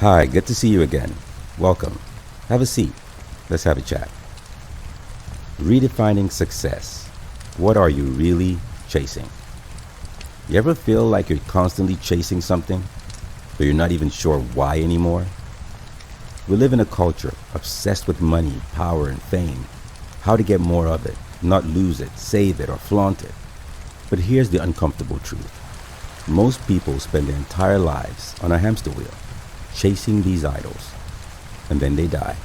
Hi, good to see you again. Welcome. Have a seat. Let's have a chat. Redefining success. What are you really chasing? You ever feel like you're constantly chasing something, but you're not even sure why anymore? We live in a culture obsessed with money, power, and fame. How to get more of it, not lose it, save it, or flaunt it. But here's the uncomfortable truth. Most people spend their entire lives on a hamster wheel, chasing these idols, and then they die.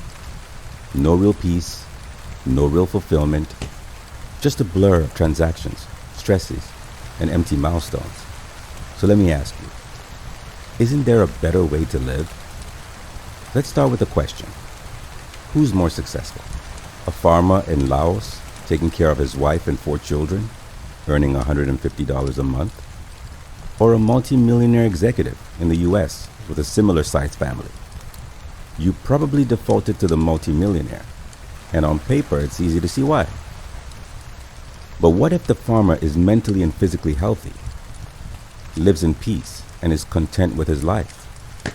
No real peace, no real fulfillment, just a blur of transactions, stresses, and empty milestones. So let me ask you, isn't there a better way to live? Let's start with a question. Who's more successful? A farmer in Laos, taking care of his wife and 4 children, earning $150 a month? Or a multi-millionaire executive in the US with a similar sized family? You probably defaulted to the multi-millionaire, and on paper it's easy to see why. But what if the farmer is mentally and physically healthy, lives in peace, and is content with his life?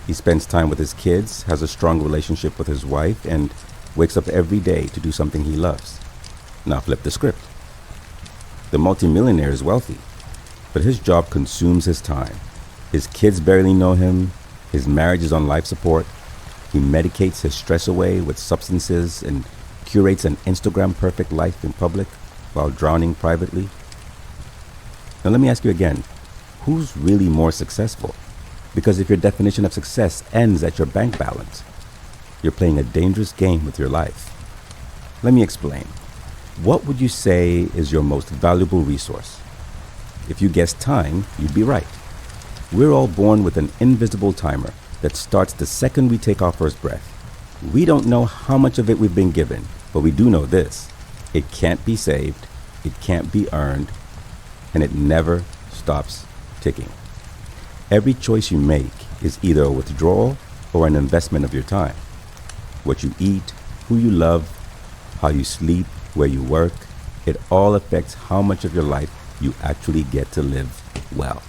He spends time with his kids, has a strong relationship with his wife, and wakes up every day to do something he loves. Now flip the script. The multimillionaire is wealthy, but his job consumes his time. His kids barely know him, his marriage is on life support, he medicates his stress away with substances and curates an Instagram perfect life in public while drowning privately. Now let me ask you again, who's really more successful? Because if your definition of success ends at your bank balance, you're playing a dangerous game with your life. Let me explain. What would you say is your most valuable resource? If you guessed time, you'd be right. We're all born with an invisible timer that starts the second we take our first breath. We don't know how much of it we've been given, but we do know this. It can't be saved, it can't be earned, and it never stops ticking. Every choice you make is either a withdrawal or an investment of your time. What you eat, who you love, how you sleep, where you work, it all affects how much of your life you actually get to live well.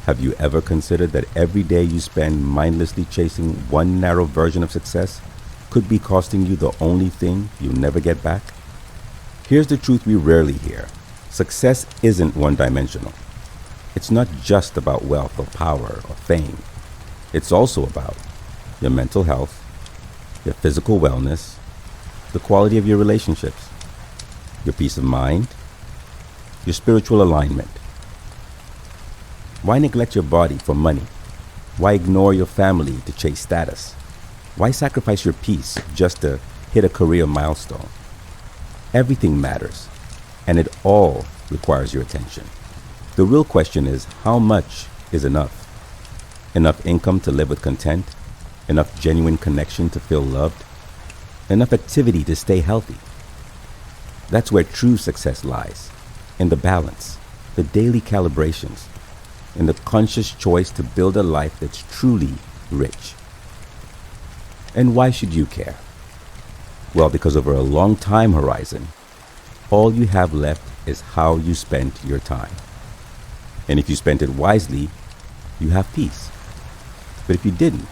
Have you ever considered that every day you spend mindlessly chasing one narrow version of success could be costing you the only thing you'll never get back? Here's the truth we rarely hear. Success isn't one-dimensional. It's not just about wealth or power or fame. It's also about your mental health, your physical wellness, the quality of your relationships, your peace of mind, your spiritual alignment. Why neglect your body for money? Why ignore your family to chase status? Why sacrifice your peace just to hit a career milestone? Everything matters, and it all requires your attention. The real question is, how much is enough? Enough income to live with content? Enough genuine connection to feel loved? Enough activity to stay healthy? That's where true success lies, in the balance, the daily calibrations, in the conscious choice to build a life that's truly rich. And why should you care? Well, because over a long time horizon, all you have left is how you spent your time. And if you spent it wisely, you have peace. But if you didn't,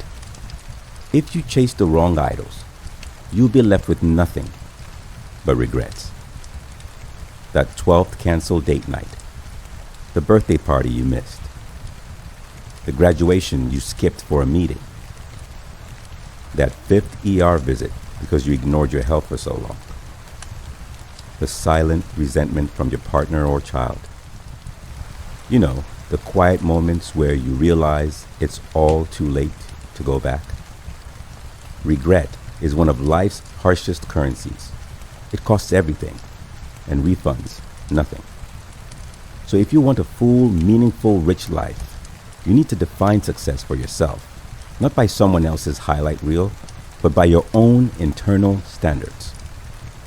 if you chased the wrong idols, you'll be left with nothing but regrets. That 12th canceled date night, the birthday party you missed, the graduation you skipped for a meeting, that 5th ER visit because you ignored your health for so long, the silent resentment from your partner or child. You know, the quiet moments where you realize it's all too late to go back. Regret is one of life's harshest currencies. It costs everything, and refunds nothing. So if you want a full, meaningful, rich life, you need to define success for yourself, not by someone else's highlight reel, but by your own internal standards.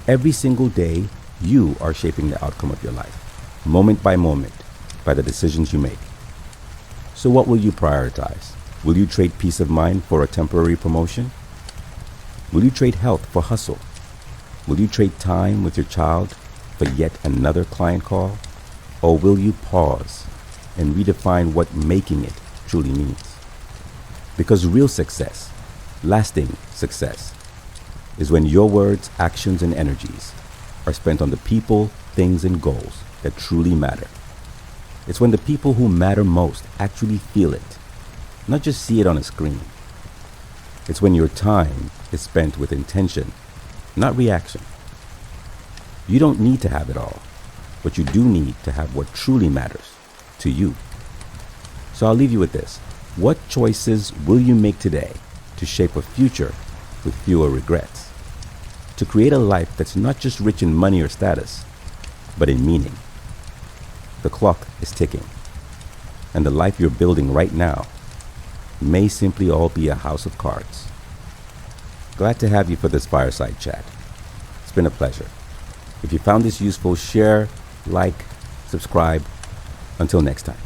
Every single day, you are shaping the outcome of your life, moment by moment, by the decisions you make. So what will you prioritize? Will you trade peace of mind for a temporary promotion? Will you trade health for hustle? Will you trade time with your child for yet another client call? Or will you pause and redefine what making it truly means? Because real success, lasting success, is when your words, actions, and energies are spent on the people, things, and goals that truly matter. It's when the people who matter most actually feel it, not just see it on a screen. It's when your time is spent with intention, not reaction. You don't need to have it all, but you do need to have what truly matters to you. So I'll leave you with this. What choices will you make today to shape a future with fewer regrets? To create a life that's not just rich in money or status, but in meaning. The clock is ticking, and the life you're building right now may simply all be a house of cards. Glad to have you for this fireside chat. It's been a pleasure. If you found this useful, share, like, subscribe. Until next time.